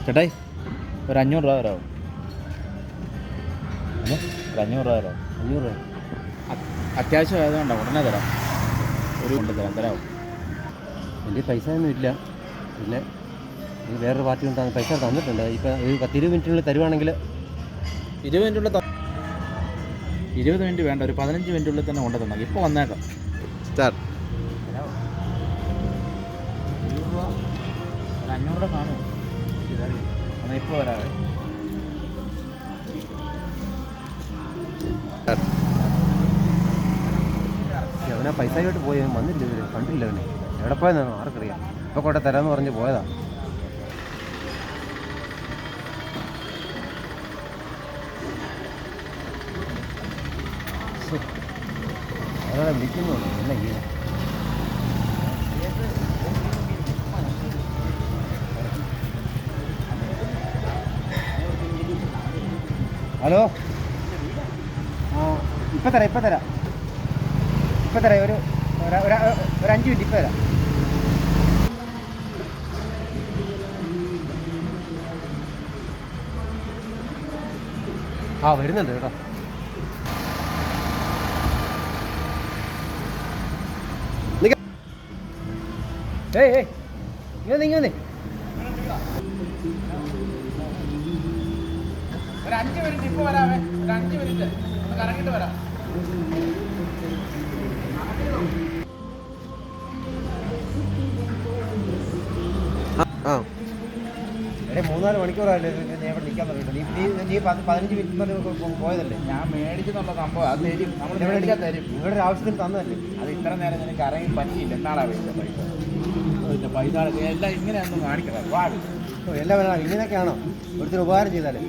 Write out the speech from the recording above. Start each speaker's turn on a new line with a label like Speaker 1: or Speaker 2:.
Speaker 1: ചേട്ടായി ഒരു 500 രൂപ തരാമോ? ഒരു 500 രൂപ തരാമോ? 500 രൂപ അത്യാവശ്യം ആയതുകൊണ്ടാണ്, ഉടനെ തരാം. ഒരു കൊണ്ട് തരാമോ?
Speaker 2: എൻ്റെ പൈസ ഒന്നും ഇല്ല. പിന്നെ ഈ വേറൊരു പാർട്ടി കൊണ്ട് പൈസ തന്നിട്ടുണ്ട്. ഇപ്പം ഒരു 10-20 മിനിറ്റിനുള്ളിൽ തരുവാണെങ്കിൽ
Speaker 1: 20 മിനിറ്റ് വേണ്ട, ഒരു 15 മിനിറ്റുള്ളിൽ തന്നെ കൊണ്ടു തന്നാൽ. ഇപ്പോൾ വന്നേക്കാം. സ്റ്റാർട്ട്. 500 രൂപ കാണുമോ? എന്നാൽ ഇപ്പോൾ വരാവേ.
Speaker 2: അവനാ പൈസയായിട്ട് പോയി, വന്നില്ല, ഇവർ കണ്ടില്ല. അവനെ എവിടെ പോയതാണോ ആർക്കറിയാം. ഇപ്പോൾ കൂടെ തരാമെന്ന് പറഞ്ഞ് പോയതാ. അയാളെ വിളിക്കുന്നു. എന്നാ ചെയ്യുക? ഹലോ, ഇപ്പം തരാം ഒരു 5 മിനിറ്റ് ഇപ്പം തരാം. വരുന്നുണ്ട് കേട്ടോ. ഇങ്ങനെ
Speaker 1: ഒരു 5 മിനിറ്റ് ഇപ്പോൾ വരാവേ. ഒരു 5 മിനിറ്റ് ഒന്ന് കറങ്ങിയിട്ട് വരാം.
Speaker 2: എടേ 3-4 മണിക്കൂറായില്ലേ ഞാൻ ഇവിടെ നിൽക്കാൻ തുടങ്ങിയിട്ട്. നീ 15 മിനിറ്റ് പോയതല്ലേ?
Speaker 1: ഞാൻ മേടിച്ചെന്നുള്ള സംഭവം അത് തരും, നമ്മൾ മേടിക്കാൻ തരും.
Speaker 2: നിങ്ങളുടെ ഒരു ആവശ്യത്തിന് തന്നതല്ലേ?
Speaker 1: അത് ഇത്ര നേരം നിനക്ക് ഇറങ്ങി പറ്റിയില്ല. എന്നാളാ വേണ്ട പൈസ? പിന്നെ പൈസ എല്ലാം ഇങ്ങനെയൊന്നും കാണിക്കണം.
Speaker 2: എല്ലാം വേണം. ഇങ്ങനെയൊക്കെയാണോ ഒരുത്തിന് ഉപകാരം ചെയ്താലേ?